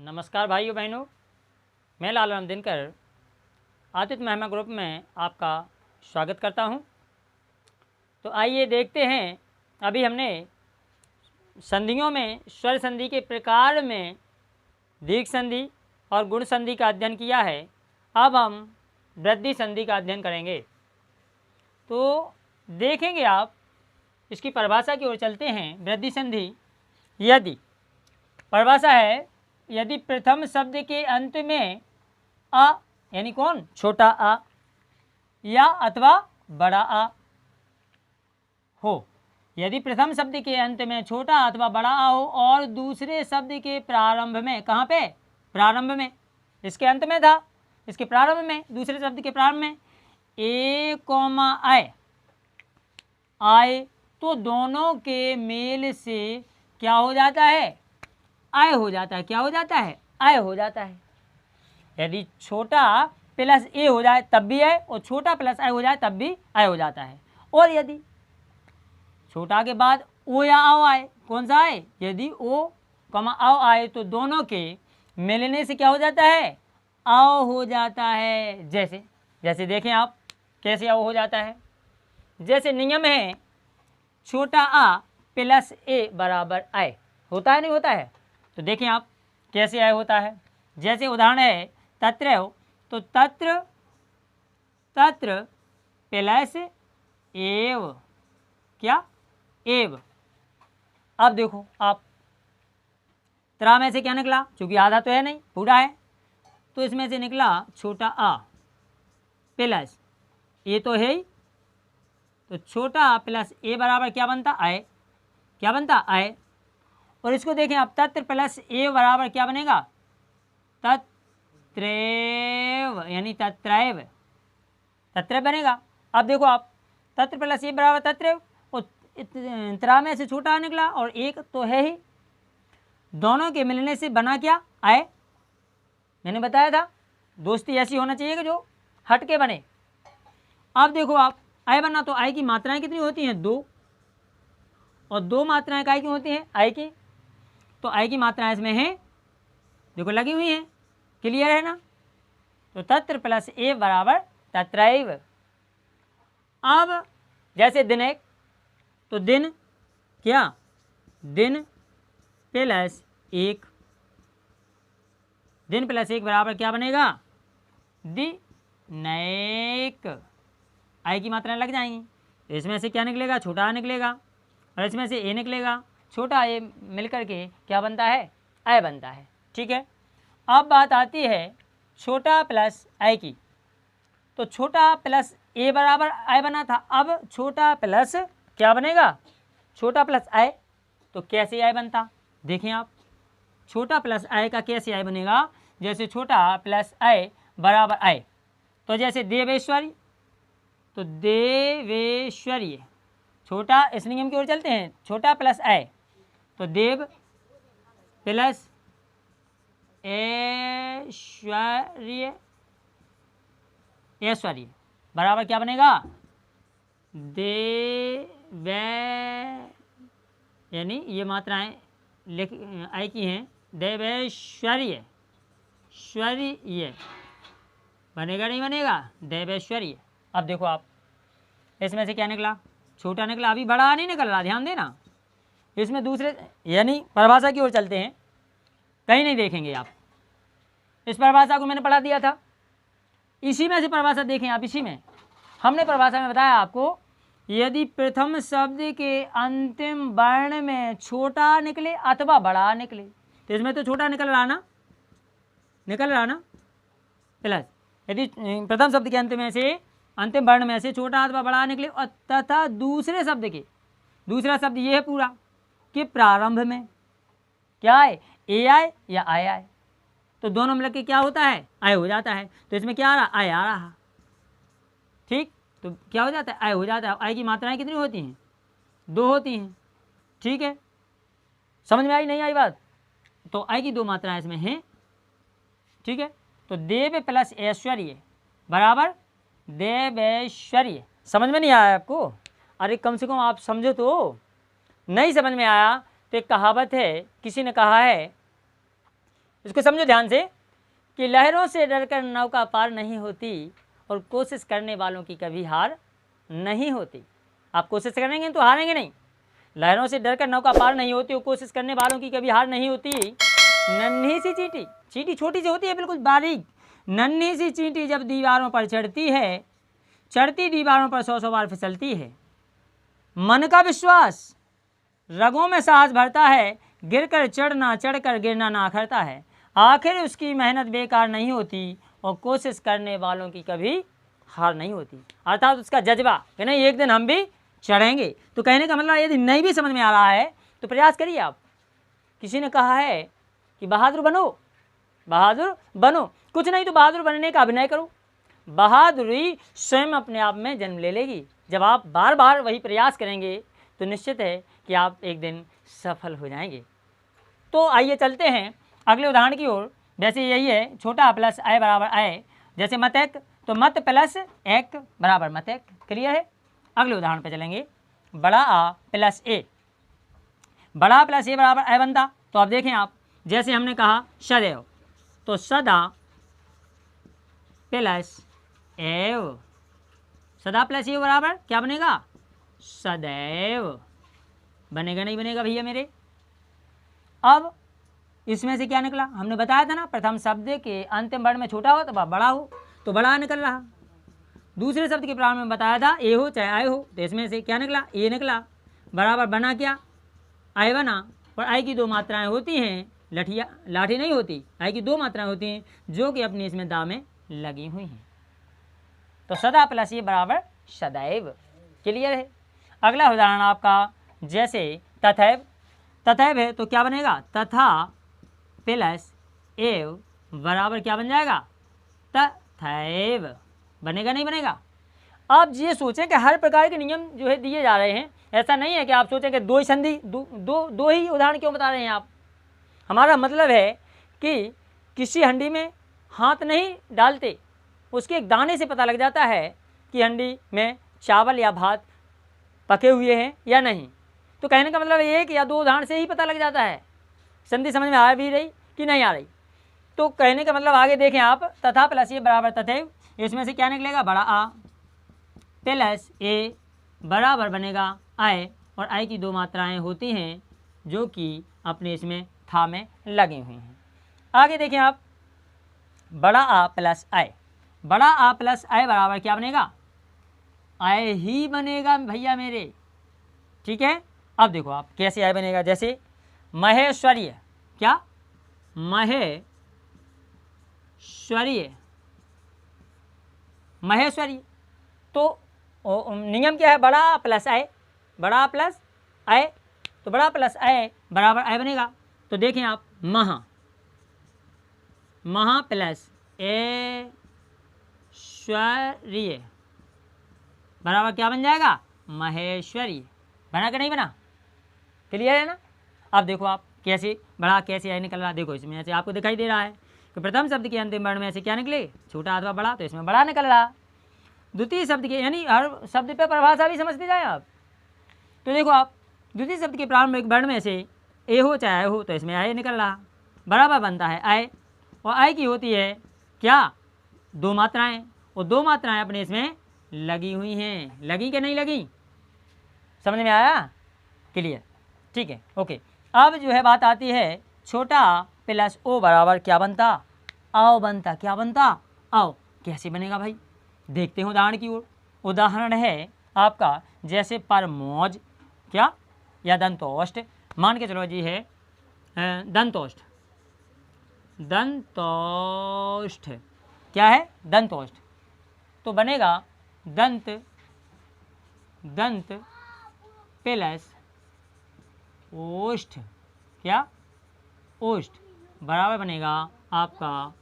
नमस्कार भाइयों बहनों, मैं लाल राम दिनकर आतिथ्य महिमा ग्रुप में आपका स्वागत करता हूं। तो आइए देखते हैं, अभी हमने संधियों में स्वर संधि के प्रकार में दीर्घ संधि और गुण संधि का अध्ययन किया है। अब हम वृद्धि संधि का अध्ययन करेंगे। तो देखेंगे आप, इसकी परिभाषा की ओर चलते हैं। वृद्धि संधि यदि परिभाषा है, यदि प्रथम शब्द के अंत में अ यानी कौन, छोटा आ या अथवा बड़ा आ हो। यदि प्रथम शब्द के अंत में छोटा अथवा बड़ा आ हो और दूसरे शब्द के प्रारंभ में, कहाँ पे, प्रारंभ में, इसके अंत में था, इसके प्रारंभ में, दूसरे शब्द के प्रारंभ में ए कॉमा आए आए, तो दोनों के मेल से क्या हो जाता है, आय हो जाता है। क्या हो जाता है, आय हो जाता है। यदि छोटा प्लस ए हो जाए तब भी आय, और छोटा प्लस आय हो जाए तब भी आय हो जाता है। और यदि छोटा के बाद ओ या आओ आए, कौन सा आए, यदि ओ कमा आओ आए, तो दोनों के मिलने से क्या हो जाता है, आओ हो जाता है। जैसे जैसे देखें आप कैसे आओ हो जाता है। जैसे नियम है, छोटा आ प्लस ए बराबर आय, होता है नहीं होता है। तो देखें आप कैसे आय होता है। जैसे उदाहरण है तत्र हो, तो तत्र तत्र प्लस एव, क्या, एव। अब देखो आप, त्रा में से क्या निकला, क्योंकि आधा तो है नहीं, पूरा है, तो इसमें से निकला छोटा आ प्लस ए, तो है ही, तो छोटा प्लस ए बराबर क्या बनता, आय। क्या बनता, आय। और इसको देखें आप, तत्र प्लस ए बराबर क्या बनेगा, तत्रैव, यानी तत्रैव, तत्रैव बनेगा। अब देखो आप, तत्र प्लस ए बराबर तत्रैव, और त्रा में से छोटा निकला और एक तो है ही, दोनों के मिलने से बना क्या, आय। मैंने बताया था दोस्ती ऐसी होना चाहिए कि जो हट के बने। अब देखो आप, आय बना, तो आय की मात्राएं कितनी होती हैं, दो, और दो मात्राएं काय की होती हैं, आय की। तो आय की मात्राएं इसमें हैं, देखो लगी हुई हैं, क्लियर है ना। तो तत्र प्लस ए बराबर तत्रैव। अब जैसे दिन एक, तो दिन क्या, दिन प्लस एक, दिन प्लस एक बराबर क्या बनेगा, दिनैक। आय की मात्राएं लग जाएंगी। इसमें से क्या निकलेगा, छोटा आ निकलेगा, और इसमें से ए निकलेगा। छोटा ए मिलकर के क्या बनता है, आय बनता है। ठीक है। अब बात आती है छोटा प्लस आय की। तो छोटा प्लस ए बराबर आय बना था, अब छोटा प्लस क्या बनेगा, छोटा प्लस आय। तो कैसे आय बनता, देखें आप, छोटा प्लस आय का कैसे आय बनेगा। जैसे छोटा प्लस आय बराबर आय, तो जैसे देवेश्वरी, तो देवेश्वरी, छोटा, इस नियम की ओर चलते हैं, छोटा प्लस आय, तो देव प्लस ऐश्वर्य, ऐश्वर्य बराबर क्या बनेगा, देव, यानी ये मात्राएं लिख आय की हैं, देवैश्वर्य, श्वर्य बनेगा नहीं बनेगा, देवैश्वर्य। अब देखो आप, इसमें से क्या निकला, छोटा निकला, अभी बड़ा नहीं निकल रहा, ध्यान देना। इसमें दूसरे, यानी परिभाषा की ओर चलते हैं, कहीं नहीं देखेंगे आप। इस परिभाषा को मैंने पढ़ा दिया था, इसी में से परिभाषा देखें आप। इसी में हमने परिभाषा में बताया आपको, यदि प्रथम शब्द के अंतिम वर्ण में छोटा निकले अथवा बड़ा निकले, तो इसमें तो छोटा निकल रहा ना, निकल रहा ना, प्लस यदि प्रथम शब्द के अंत में से, अंतिम वर्ण में से छोटा अथवा बड़ा निकले, और तथा दूसरे शब्द के, दूसरा शब्द ये है पूरा, कि प्रारंभ में क्या है, ए आए या आय आए, तो दोनों मिलकर के क्या होता है, आय हो जाता है। तो इसमें क्या आ रहा, आय आ रहा। ठीक, तो क्या हो जाता है, आय हो जाता है। आय की मात्राएं कितनी होती हैं, दो होती हैं। ठीक है, समझ में आई नहीं आई बात। तो आय की दो मात्राएं इसमें हैं। ठीक है, तो देव प्लस ऐश्वर्य बराबर देवैश्वर्य। समझ में नहीं आया आपको, अरे कम से कम आप समझो तो। नहीं समझ में आया तो एक कहावत है, किसी ने कहा है, इसको समझो ध्यान से कि लहरों से डरकर नौका पार नहीं होती और कोशिश करने वालों की कभी हार नहीं होती। आप कोशिश करेंगे तो हारेंगे नहीं। लहरों से डरकर नौका पार नहीं होती और कोशिश करने वालों की कभी हार नहीं होती। नन्ही सी चींटी, चींटी छोटी सी होती है, बिल्कुल बारीक, नन्ही सी चींटी जब दीवारों पर चढ़ती है, चढ़ती दीवारों पर 100 बार फिसलती है। मन का विश्वास रगों में साहस भरता है, गिरकर चढ़ना चढ़कर गिरना ना अखरता है। आखिर उसकी मेहनत बेकार नहीं होती और कोशिश करने वालों की कभी हार नहीं होती। अर्थात उसका जज्बा कि नहीं एक दिन हम भी चढ़ेंगे। तो कहने का मतलब यदि नहीं भी समझ में आ रहा है तो प्रयास करिए आप। किसी ने कहा है कि बहादुर बनो, बहादुर बनो, कुछ नहीं तो बहादुर बनने का अभिनय करो। बहादुरी स्वयं अपने आप में जन्म ले लेगी। जब आप बार बार वही प्रयास करेंगे तो निश्चित है कि आप एक दिन सफल हो जाएंगे। तो आइए चलते हैं अगले उदाहरण की ओर। वैसे यही है, छोटा प्लस आई बराबर आई, जैसे मत एक तो मत प्लस एक बराबर मत एक। क्लियर है। अगले उदाहरण पे चलेंगे, बड़ा आ प्लस ए, बड़ा प्लस ए बराबर आई बनता। तो अब देखें आप, जैसे हमने कहा सदैव, तो सदा प्लस एव, सदा प्लस एव बराबर क्या बनेगा? सदैव। बनेगा नहीं बनेगा भैया मेरे? अब इसमें से क्या निकला? हमने बताया था ना, प्रथम शब्द के अंतिम वर्ण में छोटा हो तो बड़ा हो, तो बड़ा निकल रहा। दूसरे शब्द के प्रारंभ में बताया था ए हो चाहे आय हो, तो इसमें से क्या निकला? ए निकला। बराबर बना क्या? आय बना। और आय की दो मात्राएं होती हैं, लाठी नहीं होती, आय की दो मात्राएं होती हैं जो कि अपनी इसमें दाव में लगी हुई हैं। तो सदा प्लस ये बराबर सदैव। क्लियर है। अगला उदाहरण आपका, जैसे तथैव, तथैव है तो क्या बनेगा? तथा प्लस एव बराबर क्या बन जाएगा? तथैव। बनेगा नहीं बनेगा? आप ये सोचें कि हर प्रकार के नियम जो है दिए जा रहे हैं। ऐसा नहीं है कि आप सोचें कि दो ही संधि दो ही उदाहरण क्यों बता रहे हैं आप। हमारा मतलब है कि किसी हंडी में हाथ नहीं डालते, उसके एक दाने से पता लग जाता है कि हंडी में चावल या भात पके हुए हैं या नहीं। तो कहने का मतलब ये है कि या दो उदाहरण से ही पता लग जाता है संधि समझ में आ भी रही कि नहीं आ रही। तो कहने का मतलब आगे देखें आप, तथा प्लस ये बराबर तथैव, इसमें से क्या निकलेगा? बड़ा आ प्लस ए बराबर बनेगा आय, और आय की दो मात्राएं होती हैं जो कि अपने इसमें था में लगी हुई हैं। आगे देखें आप, बड़ा आ प्लस आय, बड़ा आ प्लस आय बराबर क्या बनेगा? आय ही बनेगा भैया मेरे। ठीक है। अब देखो आप कैसे आय बनेगा, जैसे महेश्वरीय, क्या? महेश्वरीय, महेश्वरी। तो नियम क्या है? बड़ा प्लस आय, बड़ा प्लस आय, तो बड़ा प्लस आय बराबर आय बनेगा। तो देखें आप, महा, महा प्लस ऐश्वर्य बराबर क्या बन जाएगा? महेश्वरी। बना कि नहीं बना? क्लियर है ना। अब देखो आप कैसे बड़ा कैसे आय निकल रहा। देखो इसमें ऐसे आपको दिखाई दे रहा है कि प्रथम शब्द के अंतिम वर्ण में ऐसे क्या निकले? छोटा अथवा बड़ा, तो इसमें बड़ा निकल रहा। द्वितीय शब्द के, यानी हर शब्द पे परिभाषा भी समझते जाए आप। तो देखो आप, द्वितीय शब्द के प्रारंभिक वर्ण में से ए हो चाहे आय हो, तो इसमें आय निकल रहा। बराबर बनता है आय, और आय की होती है क्या? दो मात्राएं, और दो मात्राएं अपने इसमें लगी हुई हैं। लगी कि नहीं लगी? समझ में आया? क्लियर। ठीक है, ओके। अब जो है बात आती है, छोटा प्लस ओ बराबर क्या बनता? आओ बनता। क्या बनता? आओ। कैसे बनेगा भाई? देखते हैं उदाहरण की ओर। उदाहरण है आपका, जैसे परमौज, क्या? या दंतोष्ट। मान के चलो जी है दंतोष्ट, दंतोष्ट क्या है? दंतोष्ट। तो बनेगा दंत, दंत प्लस ओष्ठ, क्या? ओष्ठ बराबर बनेगा आपका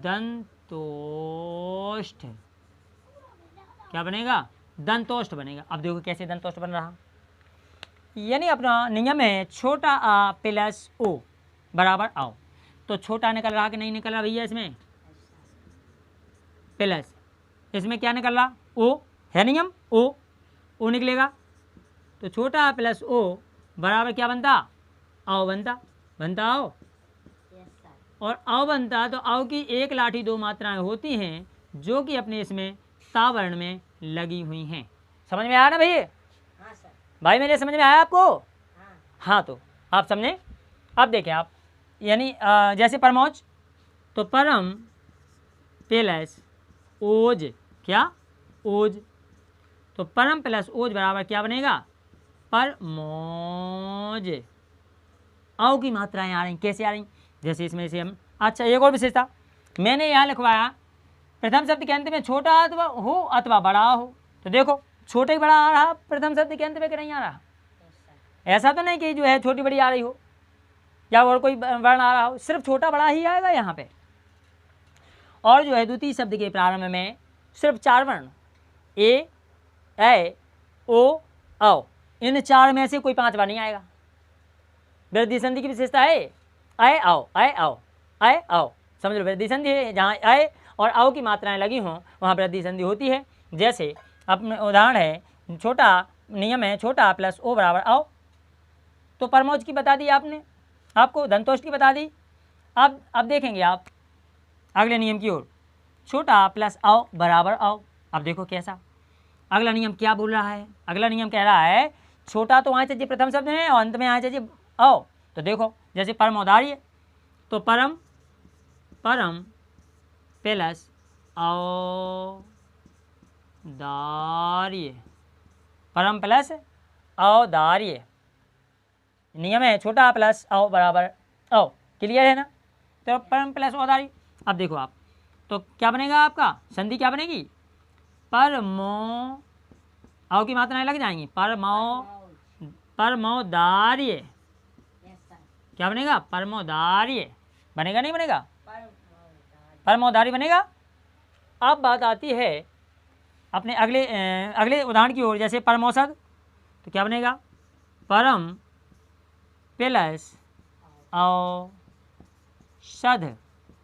दंतोष्ठ। क्या बनेगा? दंतोष्ठ बनेगा। अब देखो कैसे दंतोष्ठ बन रहा। यानी अपना नियम है छोटा आ प्लस ओ बराबर आओ। तो छोटा निकल रहा कि नहीं निकल रहा भैया? इसमें प्लस, इसमें क्या निकल रहा? ओ है नियम, ओ निकलेगा। तो छोटा प्लस ओ बराबर क्या बनता? आओ बनता। बनता आओ। और औ बनता है तो औ की एक लाठी दो मात्राएं होती हैं जो कि अपने इसमें ता वर्ण में लगी हुई हैं। समझ में आया ना भैया? हाँ सर। भाई मेरे समझ में आया आपको? हाँ। हाँ, तो आप समझे। अब देखें आप, यानी जैसे परमौज, तो परम प्लस ओज, क्या? ओज। तो परम प्लस ओज बराबर क्या बनेगा? परमौज। औ की मात्राएं आ रही, कैसे आ रही? जैसे इसमें से हम, अच्छा एक और विशेषता मैंने यहाँ लिखवाया, प्रथम शब्द के अंत में छोटा अथवा हो अथवा बड़ा हो। तो देखो छोटे बड़ा आ रहा प्रथम शब्द के अंत में, कि नहीं आ रहा? ऐसा तो नहीं कि जो है छोटी बड़ी आ रही हो या और कोई वर्ण आ रहा हो, सिर्फ छोटा बड़ा ही आएगा यहाँ पे। और जो है द्वितीय शब्द के प्रारंभ में सिर्फ 4 वर्ण, ए, ओ, औ, इन 4 में से कोई 5वां नहीं आएगा। वृद्धि संधि की विशेषता है ऐ औ, ऐ औ, ऐ औ, समझ लो वृद्धि संधि है। जहाँ ऐ और औ की मात्राएं लगी हों वहाँ वृद्धि संधि होती है। जैसे अपने उदाहरण है, छोटा नियम है छोटा प्लस ओ बराबर औ। तो परमौज की बता दी आपने, आपको दंतोष्ट की बता दी। अब देखेंगे आप अगले नियम की ओर, छोटा प्लस औ बराबर औ। अब देखो कैसा अगला नियम क्या बोल रहा है। अगला नियम कह रहा है छोटा तो आए चाहिए प्रथम शब्द में और अंत में आए चाहिए औ। तो देखो जैसे परम औदार्य, तो परम प्लस औदार्य, परम प्लस औदार्य, नियम है छोटा प्लस औ बराबर औ। क्लियर है ना? तो परम प्लस औदार्य। अब देखो आप, तो क्या बनेगा आपका? संधि क्या बनेगी? परमो, औ की मात्राएं लग जाएंगी, परमोदार्य। क्या बनेगा? परमोदार्य बनेगा, नहीं बनेगा? परमोदार्य बनेगा। अब बात आती है अपने अगले उदाहरण की ओर, जैसे परमौषध, तो क्या बनेगा? परम प्लस औषध।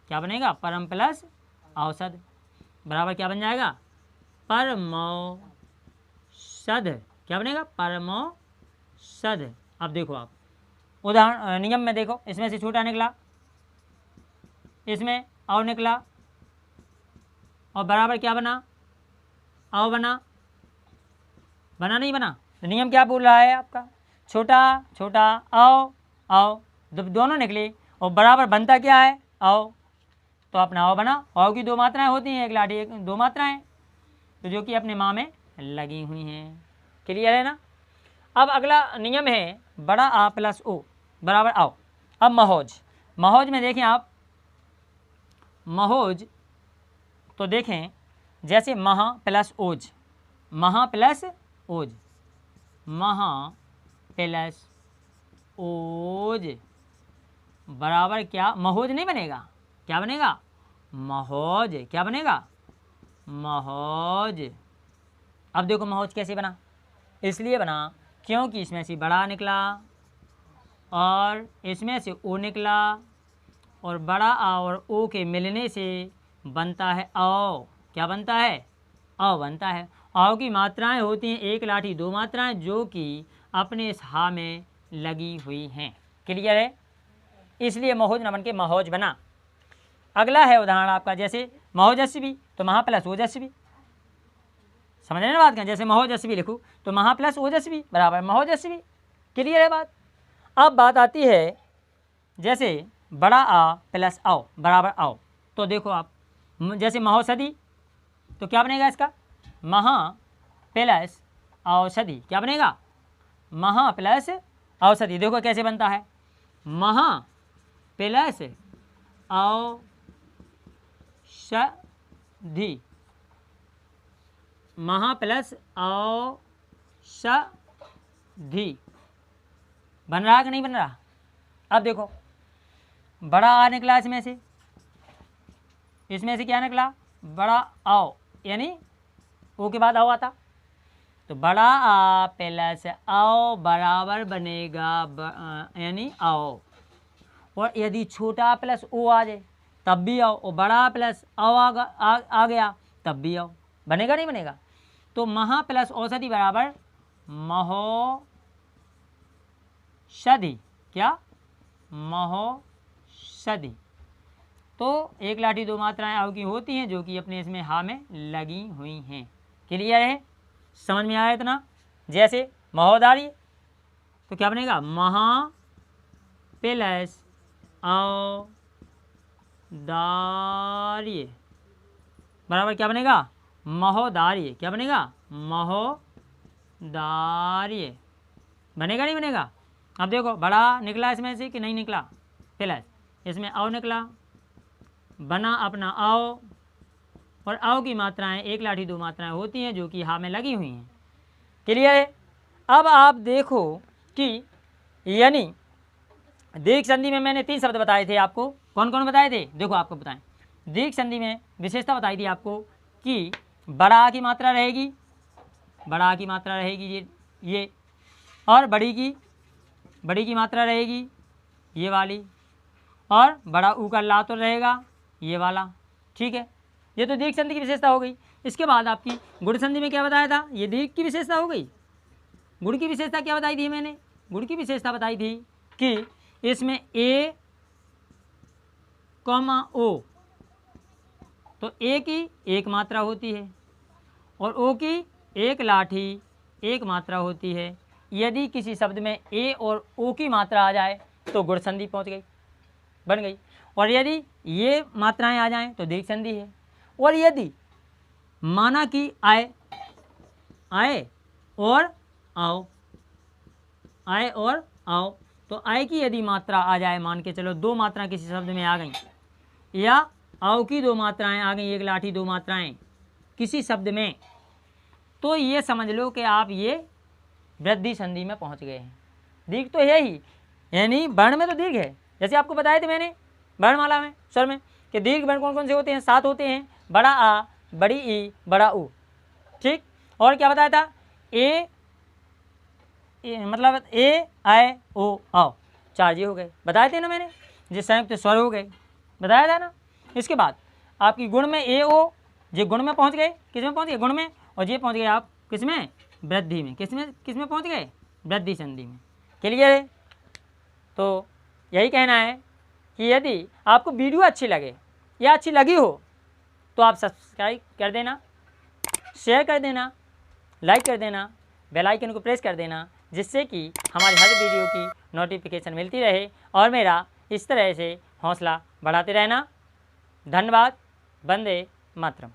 क्या बनेगा? परम प्लस औषध बराबर क्या बन जाएगा? परमौषध। क्या बनेगा? परमौषध। अब देखो आप उदाहरण नियम में देखो, इसमें से छोटा निकला, इसमें और निकला, और बराबर क्या बना? औ बना, बना नहीं बना? तो नियम क्या बोल रहा है आपका? छोटा छोटा औ दोनों निकले और बराबर बनता क्या है? औ। तो अपना औ बना। औ की 2 मात्राएं होती हैं, एक लाठी एक 2 मात्राएं, तो जो कि अपने माँ में लगी हुई हैं। क्लियर है ना? अब अगला नियम है बड़ा आ प्लस ओ बराबर औ। अब महोज, महोज में देखें आप, महोज तो देखें जैसे महा प्लस ओज, महा प्लस ओज, महा प्लस ओज बराबर क्या? महोज नहीं बनेगा, क्या बनेगा? महोज। क्या बनेगा? महोज। अब देखो महोज कैसे बना? इसलिए बना क्योंकि इसमें से बड़ा निकला और इसमें से ओ निकला, और बड़ा आ और ओ के मिलने से बनता है औ। क्या बनता है? औ बनता है। औ की मात्राएं होती हैं एक लाठी 2 मात्राएं जो कि अपने इस हा में लगी हुई हैं। क्लियर है? इसलिए महोज न बन के महोज बना। अगला है उदाहरण आपका, जैसे महोजस्वी, तो महा प्लस ओजस्वी। समझ रहे ना बात? क्या? जैसे महोजस्वी लिखूँ तो महा प्लस ओजस्वी बराबर महोजस्वी। क्लियर है बात? अब बात आती है जैसे बड़ा आ प्लस औ बराबर औ। तो देखो आप जैसे महोषधि, तो क्या बनेगा इसका? महा प्लस औषधि। क्या बनेगा? महा प्लस औषधि। देखो कैसे बनता है, महा प्लस औषधि, महा प्लस औषधि। बन रहा कि नहीं बन रहा? अब देखो बड़ा आ निकला, इसमें से क्या निकला? बड़ा औ, यानी ओ के बाद औ आता, तो बड़ा आ प्लस औ बराबर बनेगा यानी औ। और यदि छोटा प्लस ओ आ जाए तब भी औ, और बड़ा प्लस औ आ गया तब भी औ। बनेगा नहीं बनेगा? तो महा प्लस औषधि बराबर महोषधि। क्या? महोषधि। तो एक लाठी दो मात्राएं आव की होती हैं जो कि अपने इसमें हा में लगी हुई हैं। क्लियर है, समझ में आया इतना। जैसे महोदार्य, तो क्या बनेगा, महा प्लस औदार्य बराबर क्या बनेगा, महोदार्य। क्या बनेगा, महोदार्य। बनेगा नहीं बनेगा। अब देखो बड़ा निकला इसमें से कि नहीं निकला, प्लस इसमें औ निकला, बना अपना औ, और औ की मात्राएं एक लाठी दो मात्राएं होती हैं जो कि हा में लगी हुई हैं। क्लियर है। अब आप देखो कि यानी दीर्घ संधि में मैंने 3 शब्द बताए थे आपको। कौन कौन बताए थे, देखो आपको बताएं। दीर्घ संधि में विशेषता बताई थी आपको कि बड़ा आ की मात्रा रहेगी, बड़ा आ की मात्रा रहेगी ये, और बड़ी की मात्रा रहेगी ये वाली, और बड़ा ऊ का ला तो रहेगा ये वाला। ठीक है, ये तो दीर्घ संधि की विशेषता हो गई। इसके बाद आपकी गुण संधि में क्या बताया था, ये दीर्घ की विशेषता हो गई। गुण की विशेषता क्या बताई थी मैंने, गुण की विशेषता बताई थी कि इसमें ए कॉमा ओ, तो ए की एक मात्रा होती है और ओ की एक लाठी एक मात्रा होती है। यदि किसी शब्द में ए और ओ की मात्रा आ जाए तो गुण संधि पहुंच गई, बन गई। और यदि ये मात्राएं आ जाएं तो दीर्घ संधि है। और यदि माना कि आए और आओ, आए और आओ, तो आय की यदि मात्रा आ जाए, मान के चलो दो मात्रा किसी शब्द में आ गई, या आओ की दो मात्राएं आ गई, एक लाठी दो मात्राएं किसी शब्द में, तो ये समझ लो कि आप ये वृद्धि संधि में पहुंच गए हैं। दीर्घ तो है ही, यानी वर्ण में तो दीर्घ है। जैसे आपको बताए थे मैंने वर्णमाला में, स्वर में, कि दीर्घ वर्ण कौन कौन से होते हैं, 7 होते हैं। बड़ा आ, बड़ी ई, बड़ा ऊ। ठीक, और क्या बताया था, मतलब ए आए ओ आओ, 4 जी हो गए, बताए थे ना मैंने, जो संयुक्त स्वर हो गए, बताया था ना। इसके बाद आपकी गुण में ए ओ, ये गुण में पहुंच गए, किस में पहुंच गए, गुण में, और ये पहुंच गए आप किस में, वृद्धि में। किस में पहुंच गए, वृद्धि संधि में। क्लियर है। तो यही कहना है कि यदि आपको वीडियो अच्छी लगे या अच्छी लगी हो तो आप सब्सक्राइब कर देना, शेयर कर देना, लाइक कर देना, बेल आइकन को प्रेस कर देना, जिससे कि हमारी हर वीडियो की नोटिफिकेशन मिलती रहे और मेरा इस तरह से हौसला बढ़ाते रहना। धन्यवाद। वंदे मातरम।